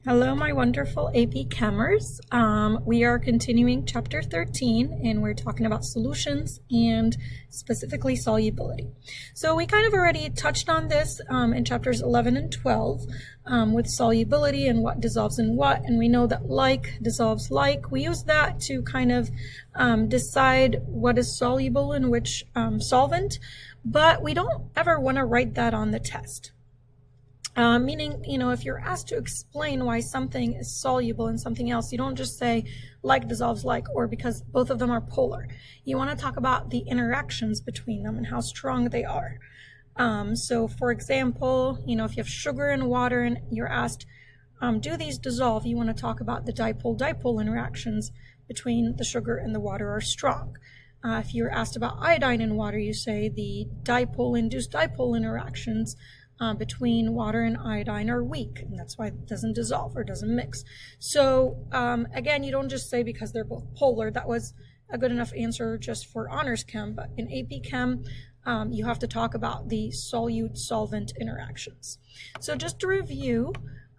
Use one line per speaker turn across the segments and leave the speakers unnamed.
Hello, my wonderful AP Chemers. We are continuing chapter 13, and we're talking about solutions and specifically solubility. So we kind of already touched on this in chapters 11 and 12 with solubility and what dissolves in what, and we know that like dissolves like. We use that to kind of decide what is soluble in which solvent, but we don't ever want to write that on the test. Meaning, if you're asked to explain why something is soluble in something else, you don't just say like dissolves like, or because both of them are polar. You want to talk about the interactions between them and how strong they are. So for example, if you have sugar and water and you're asked, do these dissolve? You want to talk about the dipole-dipole interactions between the sugar and the water are strong. If you're asked about iodine and water, you say the dipole-induced dipole interactions between water and iodine are weak, and that's why it doesn't dissolve or doesn't mix. So again, you don't just say because they're both polar. That was a good enough answer just for honors chem, but in AP Chem, you have to talk about the solute-solvent interactions. So just to review,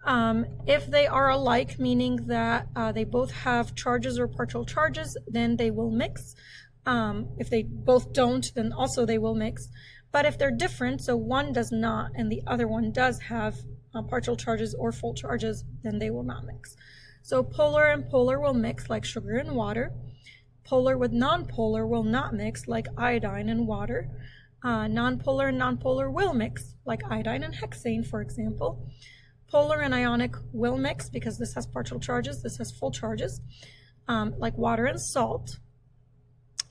if they are alike, meaning that they both have charges or partial charges, then they will mix. If they both don't, then also they will mix. But if they're different, so one does not and the other one does have partial charges or full charges, then they will not mix. So polar and polar will mix like sugar and water. Polar with nonpolar will not mix like iodine and water. Nonpolar and nonpolar will mix like iodine and hexane, for example. Polar and ionic will mix because this has partial charges, this has full charges, like water and salt.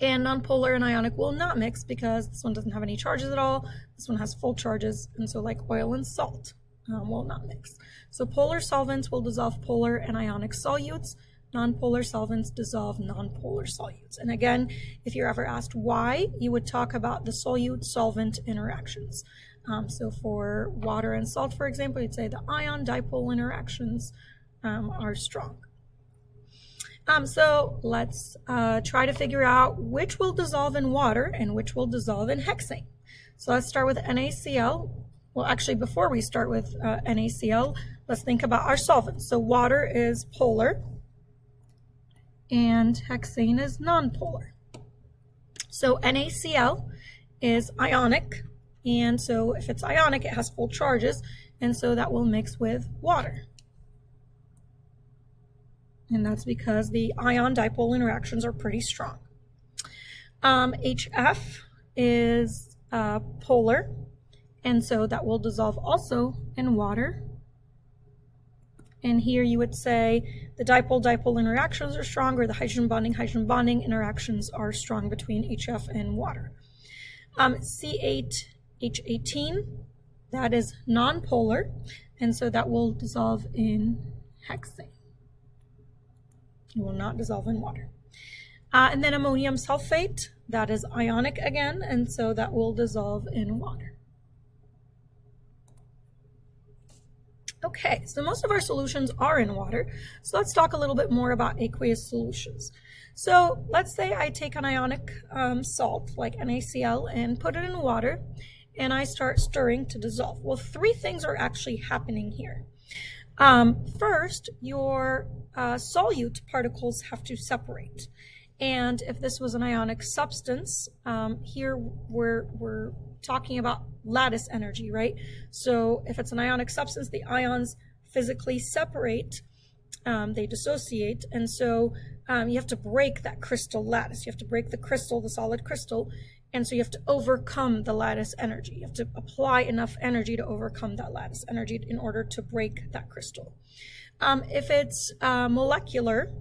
And nonpolar and ionic will not mix because this one doesn't have any charges at all. This one has full charges, and so like oil and salt will not mix. So polar solvents will dissolve polar and ionic solutes. Nonpolar solvents dissolve nonpolar solutes. And again, if you're ever asked why, you would talk about the solute-solvent interactions. So for water and salt, for example, you'd say the ion-dipole interactions are strong. So let's try to figure out which will dissolve in water and which will dissolve in hexane. So let's start with NaCl. Well, actually, before we start with NaCl, let's think about our solvents. So water is polar and hexane is nonpolar. So NaCl is ionic, and so if it's ionic, it has full charges, and so that will mix with water. And that's because the ion-dipole interactions are pretty strong. HF is polar, and so that will dissolve also in water. And here you would say the dipole-dipole interactions are strong, or the hydrogen-bonding interactions are strong between HF and water. C8H18, that is nonpolar, and so that will dissolve in hexane. It will not dissolve in water. And then ammonium sulfate, that is ionic again, and so that will dissolve in water. Okay, so most of our solutions are in water, so let's talk a little bit more about aqueous solutions. So let's say I take an ionic salt, like NaCl, and put it in water, and I start stirring to dissolve. Well, three things are actually happening here. First, your solute particles have to separate. And if this was an ionic substance, here we're talking about lattice energy, right? So if it's an ionic substance, the ions physically separate, they dissociate, and so you have to break that crystal lattice. You have to break the crystal, the solid crystal, and so you have to overcome the lattice energy. You have to apply enough energy to overcome that lattice energy in order to break that crystal. If it's molecular,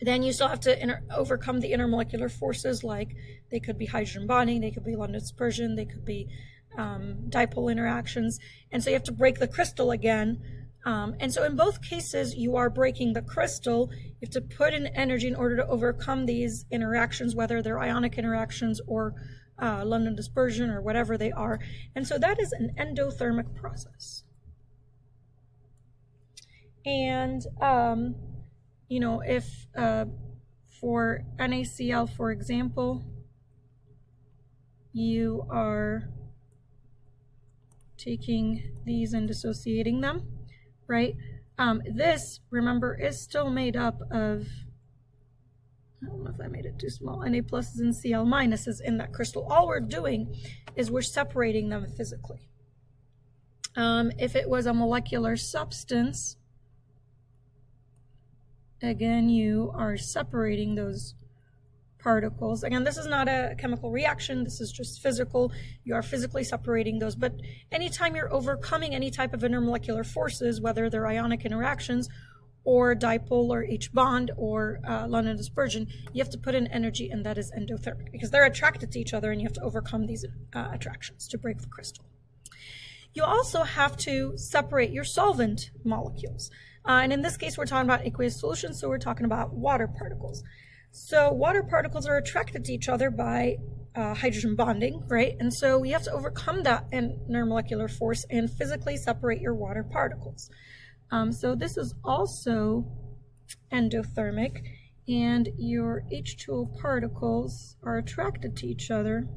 then you still have to overcome the intermolecular forces, like they could be hydrogen bonding, they could be London dispersion, they could be dipole interactions, and so you have to break the crystal again. And so in both cases, you are breaking the crystal. You have to put in energy in order to overcome these interactions, whether they're ionic interactions or London dispersion or whatever they are. And so that is an endothermic process. And, if for NaCl, for example, you are taking these and dissociating them, right? This, remember, is still made up of, I don't know if I made it too small, Na pluses and Cl minuses in that crystal. All we're doing is we're separating them physically. If it was a molecular substance, again, you are separating those particles. Again, this is not a chemical reaction. This is just physical. You are physically separating those. But anytime you're overcoming any type of intermolecular forces, whether they're ionic interactions or dipole or H bond or London dispersion, you have to put in energy, and that is endothermic, because they're attracted to each other and you have to overcome these attractions to break the crystal. You also have to separate your solvent molecules. And in this case, we're talking about aqueous solutions, so we're talking about water particles. So water particles are attracted to each other by hydrogen bonding, right? And so we have to overcome that intermolecular force and physically separate your water particles. So this is also endothermic, and your H2O particles are attracted to each other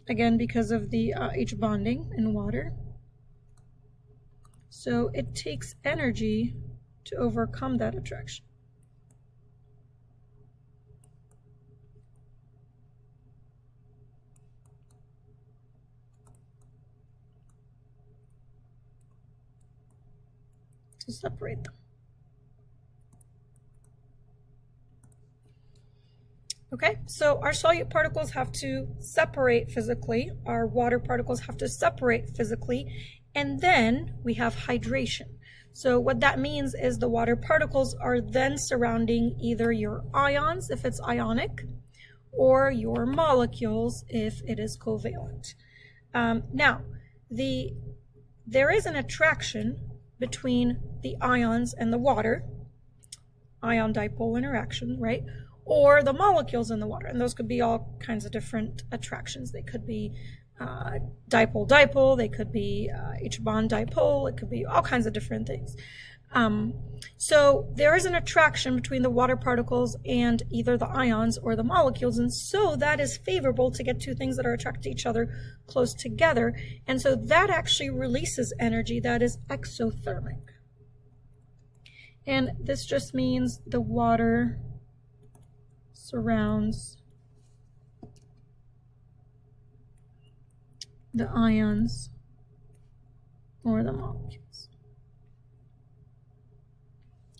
again because of the H bonding in water. So it takes energy to overcome that attraction. To separate them. Okay, so our solute particles have to separate physically, our water particles have to separate physically, and then we have hydration. So what that means is the water particles are then surrounding either your ions, if it's ionic, or your molecules, if it is covalent. Now, there is an attraction between the ions and the water, ion-dipole interaction, right? Or the molecules in the water, and those could be all kinds of different attractions. They could be dipole-dipole, they could be H-bond dipole, it could be all kinds of different things. So there is an attraction between the water particles and either the ions or the molecules, and so that is favorable to get two things that are attracted to each other close together, and so that actually releases energy that is exothermic. And this just means the water surrounds the ions or the molecules.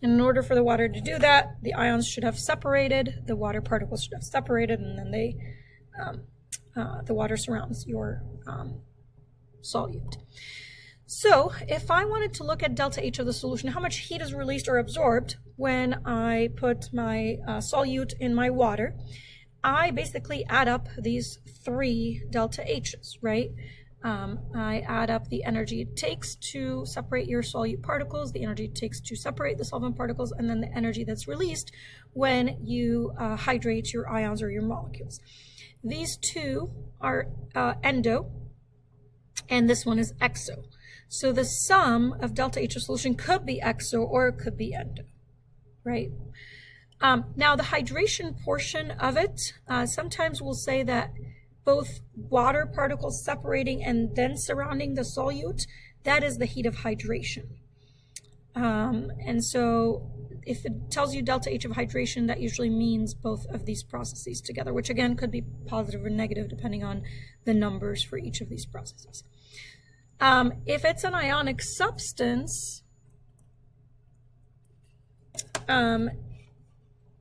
And in order for the water to do that, the ions should have separated, the water particles should have separated, and then the water surrounds your solute. So if I wanted to look at delta H of the solution, how much heat is released or absorbed when I put my solute in my water, I basically add up these three delta H's, right? I add up the energy it takes to separate your solute particles, the energy it takes to separate the solvent particles, and then the energy that's released when you hydrate your ions or your molecules. These two are endo, and this one is exo. So the sum of delta H of solution could be exo or it could be endo, right? Now the hydration portion of it, sometimes we'll say that both water particles separating and then surrounding the solute, that is the heat of hydration. And so if it tells you delta H of hydration, that usually means both of these processes together, which again could be positive or negative depending on the numbers for each of these processes. If it's an ionic substance, the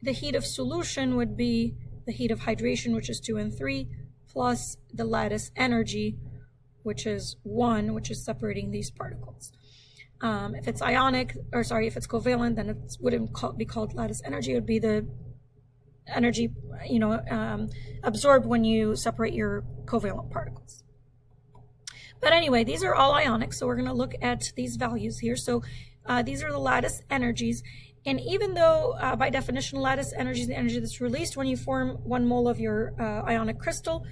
heat of solution would be the heat of hydration, which is 2 and 3, plus the lattice energy, which is 1, which is separating these particles. If it's ionic, or sorry, if it's covalent, then it wouldn't be called lattice energy. It would be the energy, absorbed when you separate your covalent particles. But anyway, these are all ionic, so we're going to look at these values here. So these are the lattice energies. And even though, by definition, lattice energy is the energy that's released when you form 1 mole of your ionic crystal,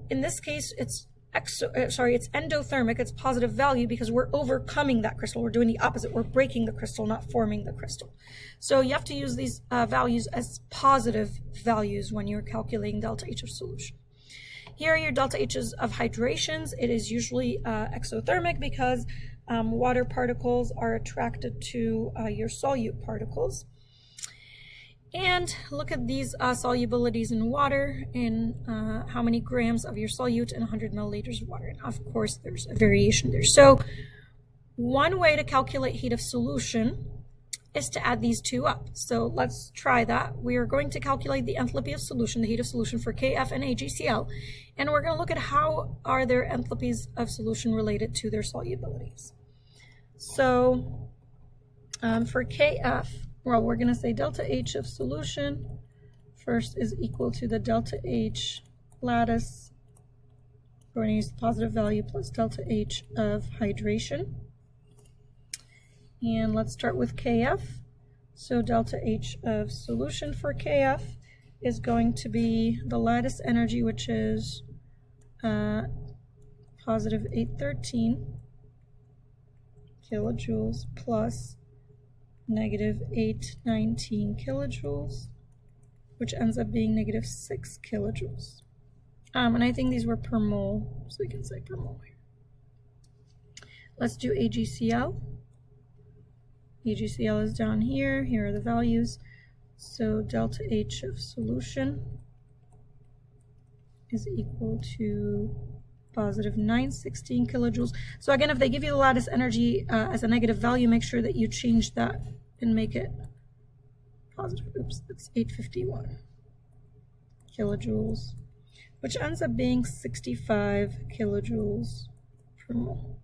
in this case, it's endothermic, it's positive value because we're overcoming that crystal. We're doing the opposite. We're breaking the crystal, not forming the crystal. So you have to use these values as positive values when you're calculating delta H of solution. Here are your delta H's of hydrations. It is usually exothermic because water particles are attracted to your solute particles. And look at these solubilities in water and how many grams of your solute in 100 milliliters of water. And of course, there's a variation there. So one way to calculate heat of solution is to add these two up. So let's try that. We are going to calculate the enthalpy of solution, the heat of solution for Kf and AgCl, and we're going to look at how are their enthalpies of solution related to their solubilities. So for Kf, well, we're going to say delta H of solution first is equal to the delta H lattice. We're going to use the positive value plus delta H of hydration. And let's start with Kf. So delta H of solution for Kf is going to be the lattice energy, which is positive 813 kilojoules plus negative 819 kilojoules, which ends up being negative 6 kilojoules. And I think these were per mole, so we can say per mole here. Let's do AgCl. AgCl is down here. Here are the values. So delta H of solution is equal to positive 916 kilojoules. So again, if they give you the lattice energy as a negative value, make sure that you change that and make it positive. Oops, that's 851 kilojoules, which ends up being 65 kilojoules per mole.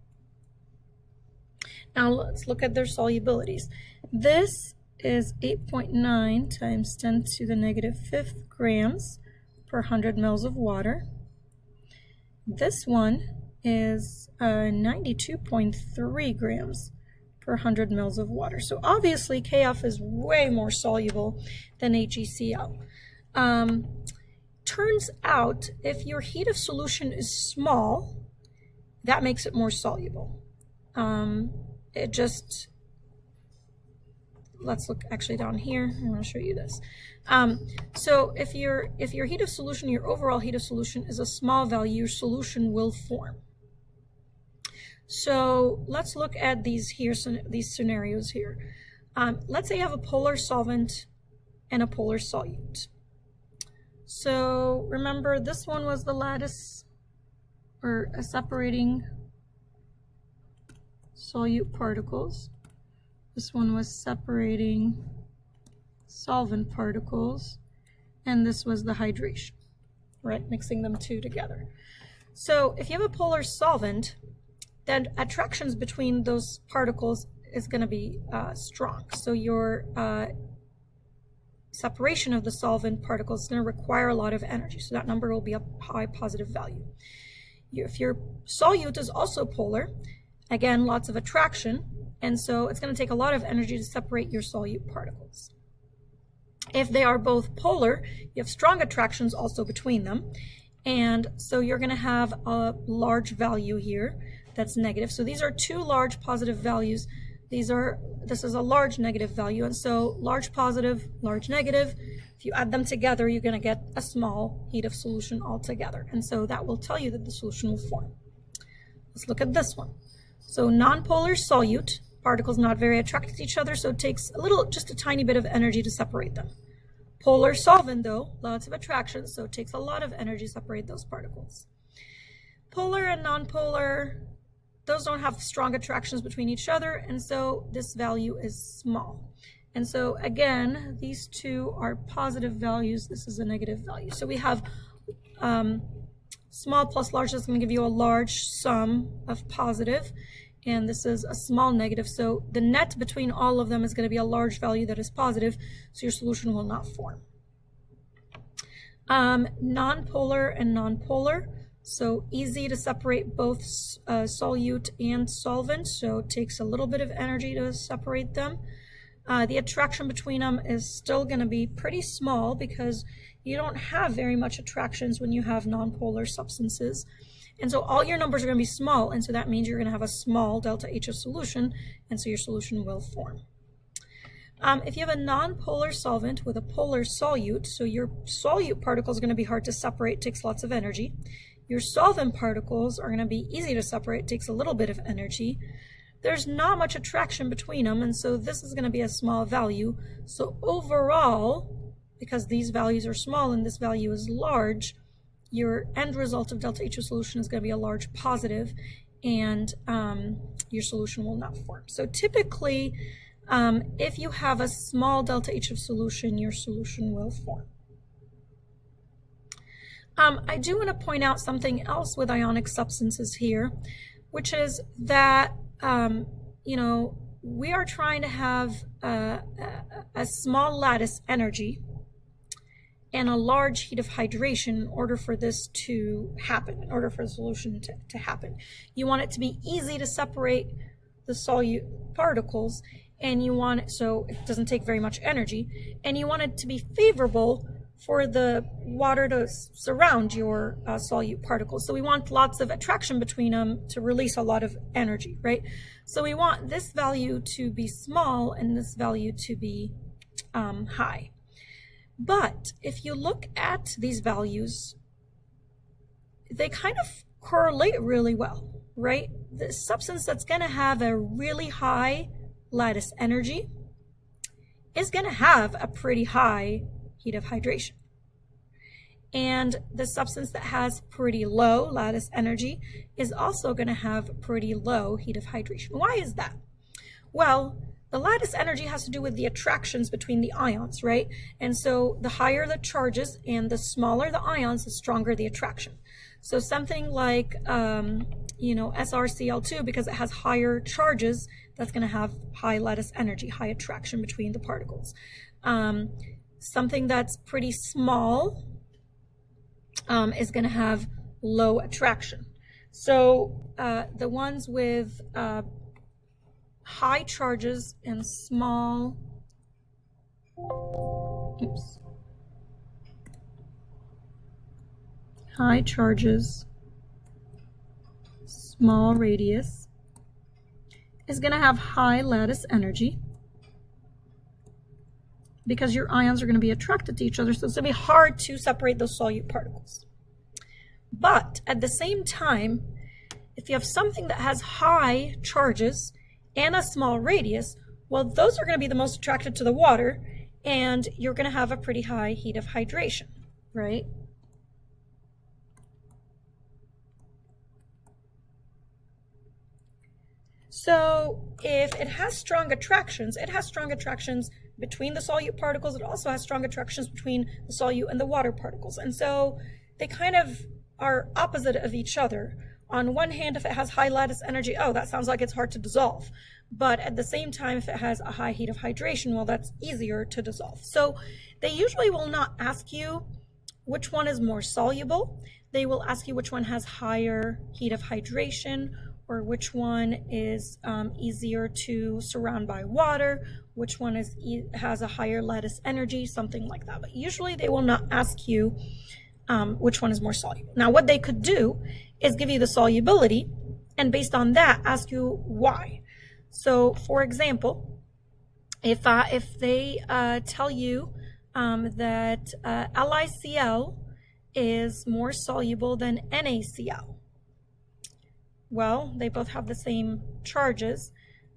Now let's look at their solubilities. This is 8.9 times 10 to the negative 5th grams per 100 mils of water. This one is 92.3 grams per 100 mils of water. So obviously Kf is way more soluble than AgCl. Turns out if your heat of solution is small, that makes it more soluble. Let's look actually down here. I want to show you this. So if your heat of solution, your overall heat of solution is a small value, your solution will form. So let's look at these scenarios here. Let's say you have a polar solvent and a polar solute. So remember, this one was the lattice, or separating solute particles. This one was separating solvent particles, and this was the hydration, right? Mixing them two together. So if you have a polar solvent, then attractions between those particles is going to be strong. So your separation of the solvent particles is going to require a lot of energy. So that number will be a high positive value. If your solute is also polar, again, lots of attraction, and so it's going to take a lot of energy to separate your solute particles. If they are both polar, you have strong attractions also between them, and so you're going to have a large value here that's negative. So these are two large positive values. This is a large negative value, and so large positive, large negative. If you add them together, you're going to get a small heat of solution altogether, and so that will tell you that the solution will form. Let's look at this one. So nonpolar solute, particles not very attracted to each other, so it takes just a tiny bit of energy to separate them. Polar solvent, though, lots of attraction, so it takes a lot of energy to separate those particles. Polar and nonpolar, those don't have strong attractions between each other, and so this value is small. And so again, these two are positive values. This is a negative value. So we have small plus large. That's going to give you a large sum of positive, and this is a small negative. So the net between all of them is going to be a large value that is positive, so your solution will not form. Nonpolar and nonpolar. So easy to separate both solute and solvent, so it takes a little bit of energy to separate them. The attraction between them is still going to be pretty small because you don't have very much attractions when you have nonpolar substances. And so all your numbers are going to be small, and so that means you're going to have a small delta H of solution, and so your solution will form. If you have a non-polar solvent with a polar solute, so your solute particles are going to be hard to separate, takes lots of energy. Your solvent particles are going to be easy to separate, takes a little bit of energy. There's not much attraction between them, and so this is going to be a small value. So overall, because these values are small and this value is large, your end result of delta H of solution is going to be a large positive, and your solution will not form. So typically, if you have a small delta H of solution, your solution will form. I do want to point out something else with ionic substances here, which is that, we are trying to have a small lattice energy and a large heat of hydration in order for this to happen, in order for the solution to happen. You want it to be easy to separate the solute particles, and you want it so it doesn't take very much energy, and you want it to be favorable for the water to surround your solute particles. So we want lots of attraction between them to release a lot of energy, right? So we want this value to be small and this value to be high. But if you look at these values, they kind of correlate really well, right? The substance that's going to have a really high lattice energy is going to have a pretty high heat of hydration. And the substance that has pretty low lattice energy is also going to have pretty low heat of hydration. Why is that? Well, the lattice energy has to do with the attractions between the ions, right? And so the higher the charges and the smaller the ions, the stronger the attraction. So something like, SrCl2, because it has higher charges, that's going to have high lattice energy, high attraction between the particles. Something that's pretty small is going to have low attraction. So the ones with high charges and small, high charges, small radius, is going to have high lattice energy because your ions are going to be attracted to each other, so it's going to be hard to separate those solute particles. But at the same time, if you have something that has high charges and a small radius, well, those are going to be the most attracted to the water, and you're going to have a pretty high heat of hydration, right? So if it has strong attractions, it has strong attractions between the solute particles. It also has strong attractions between the solute and the water particles. And so they kind of are opposite of each other. On one hand, if it has high lattice energy, oh, that sounds like it's hard to dissolve. But at the same time, if it has a high heat of hydration, well, that's easier to dissolve. So they usually will not ask you which one is more soluble. They will ask you which one has higher heat of hydration, or which one is easier to surround by water, which one has a higher lattice energy, something like that. But usually they will not ask you which one is more soluble. Now, what they could do is give you the solubility, and based on that, ask you why. So, for example, if they tell you that LiCl is more soluble than NaCl, well, they both have the same charges,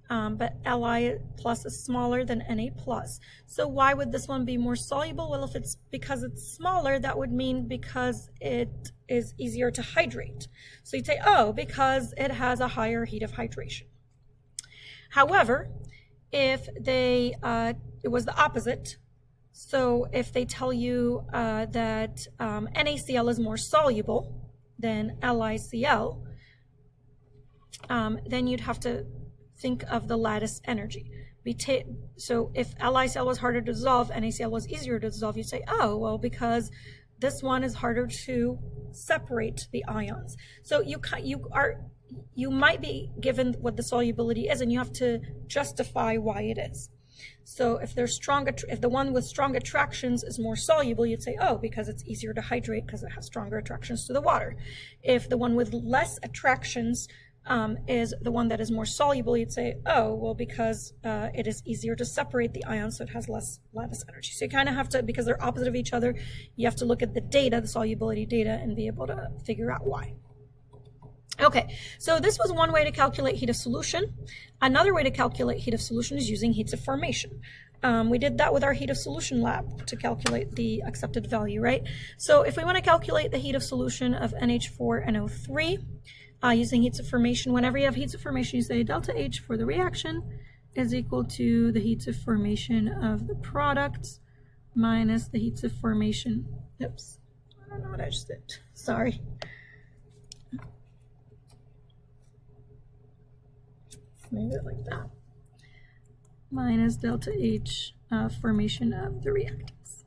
but Li plus is smaller than Na plus. So why would this one be more soluble? Well, if it's because it's smaller, that would mean because it is easier to hydrate. So you'd say, oh, because it has a higher heat of hydration. However, if it was the opposite, so if they tell you that NaCl is more soluble than LiCl, then you'd have to think of the lattice energy. So if LiCl was harder to dissolve, NaCl was easier to dissolve, you'd say, oh, well, because this one is harder to separate the ions. So you might be given what the solubility is, and you have to justify why it is. So if the one with strong attractions is more soluble, you'd say, oh, because it's easier to hydrate because it has stronger attractions to the water. If the one with less attractions is the one that is more soluble, you'd say, oh, well, because it is easier to separate the ions, so it has less lattice energy. So you kind of have to, because they're opposite of each other, you have to look at the data, the solubility data, and be able to figure out why. Okay, so this was one way to calculate heat of solution. Another way to calculate heat of solution is using heats of formation. We did that with our heat of solution lab to calculate the accepted value, right? So if we want to calculate the heat of solution of NH4NO3, using heats of formation, whenever you have heats of formation, you say delta H for the reaction is equal to the heats of formation of the products minus the heats of formation. Oops, I don't know what I just did. Sorry. Move it like that. Minus delta H formation of the reactants.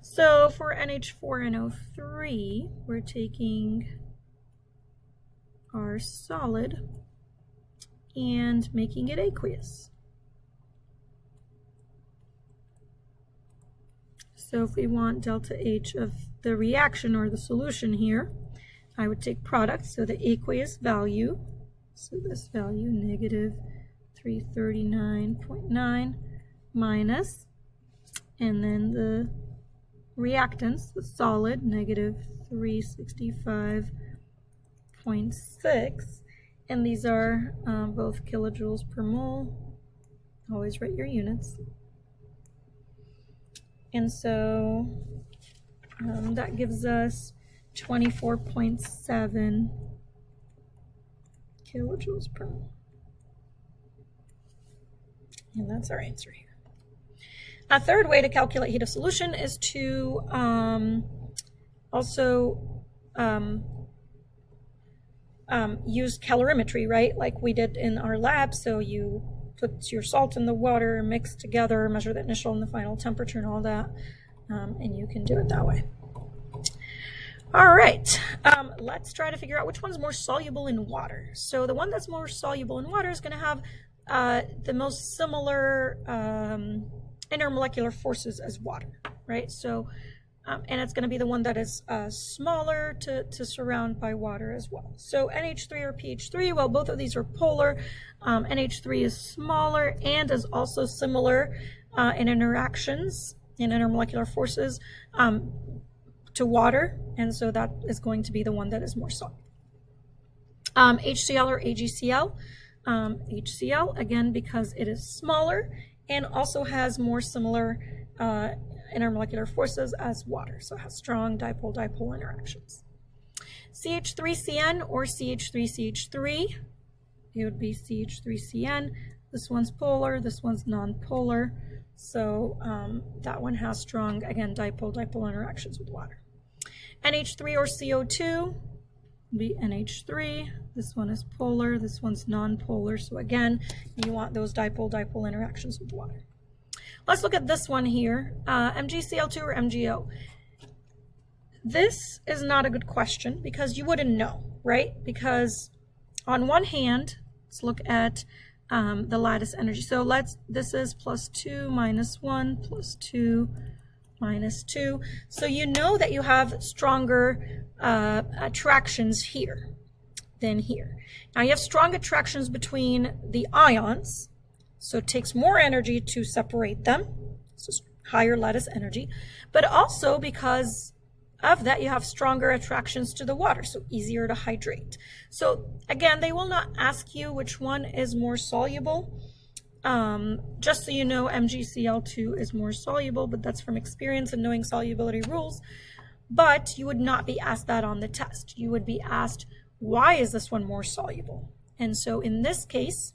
So for NH4NO3, we're taking our solid and making it aqueous. So if we want delta H of the reaction or the solution here, I would take products, so the aqueous value, so this value, negative 339.9 minus, and then the reactants, the solid, negative 365.6, and these are both kilojoules per mole. Always write your units. And so that gives us 24.7 kilojoules per mole. And that's our answer here. A third way to calculate heat of solution is to also use calorimetry, right? Like we did in our lab. So you put your salt in the water, mix together, measure the initial and the final temperature and all that, and you can do it that way. All right, let's try to figure out which one's more soluble in water. So the one that's more soluble in water is going to have the most similar intermolecular forces as water, right? So, and it's going to be the one that is smaller to surround by water as well. So NH3 or pH3, well, both of these are polar. NH3 is smaller and is also similar in interactions, in intermolecular forces, to water, and so that is going to be the one that is more soluble. HCl or AgCl. HCl, again, because it is smaller and also has more similar intermolecular forces as water, so it has strong dipole-dipole interactions. CH3CN or CH3CH3, it would be CH3CN. This one's polar, this one's non-polar, so that one has strong, again, dipole-dipole interactions with water. NH3 or CO2 would be NH3. This one is polar, this one's non-polar, so again, you want those dipole-dipole interactions with water. Let's look at this one here, MgCl2 or MgO. This is not a good question because you wouldn't know, right? Because on one hand, let's look at the lattice energy. So this is plus 2 minus 1 plus 2 minus 2. So you know that you have stronger attractions here than here. Now you have strong attractions between the ions, so it takes more energy to separate them, so higher lattice energy, but also because of that you have stronger attractions to the water, so easier to hydrate. So again, they will not ask you which one is more soluble. Just so you know, MgCl2 is more soluble, but that's from experience and knowing solubility rules. But you would not be asked that on the test. You would be asked, why is this one more soluble? And so in this case,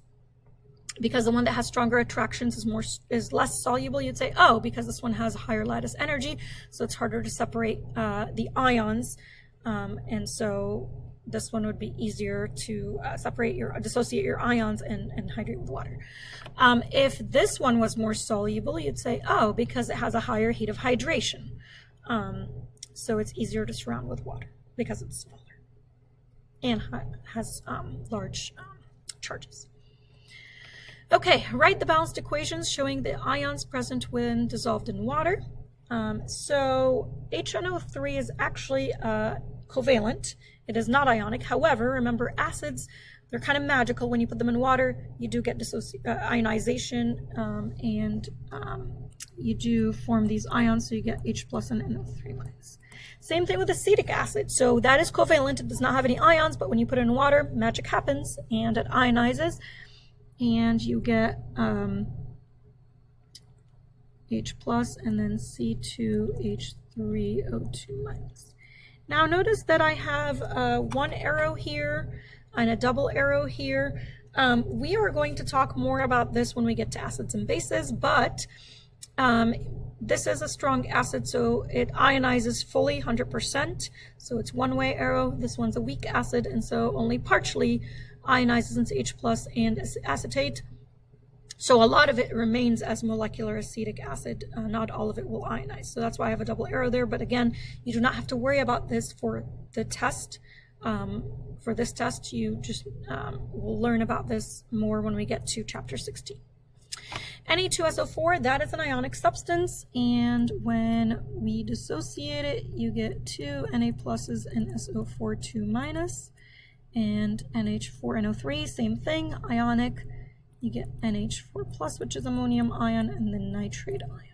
because the one that has stronger attractions is less soluble, you'd say, oh, because this one has a higher lattice energy, so it's harder to separate the ions, and so this one would be easier to dissociate your ions and hydrate with water. If this one was more soluble, you'd say, oh, because it has a higher heat of hydration. So it's easier to surround with water because it's smaller and has large charges. Okay, write the balanced equations showing the ions present when dissolved in water. So HNO3 is actually covalent, It is not ionic. However, remember acids, they're kind of magical. When you put them in water, you do get ionization, and you do form these ions, so you get H plus and NO3 minus. Same thing with acetic acid. So that is covalent. It does not have any ions, but when you put it in water, magic happens and it ionizes, and you get H plus and then C2H3O2 minus. Now notice that I have one arrow here and a double arrow here. We are going to talk more about this when we get to acids and bases, but this is a strong acid, so it ionizes fully 100%. So it's one-way arrow. This one's a weak acid, and so only partially ionizes into H plus and acetate. So a lot of it remains as molecular acetic acid. Not all of it will ionize. So that's why I have a double arrow there. But again, you do not have to worry about this for the test. For this test, you just will learn about this more when we get to chapter 16. Na2SO4, that is an ionic substance, and when we dissociate it, you get two Na pluses and SO4 2 minus, and NH4NO3, same thing, ionic. You get NH4 plus, which is ammonium ion, and then nitrate ion.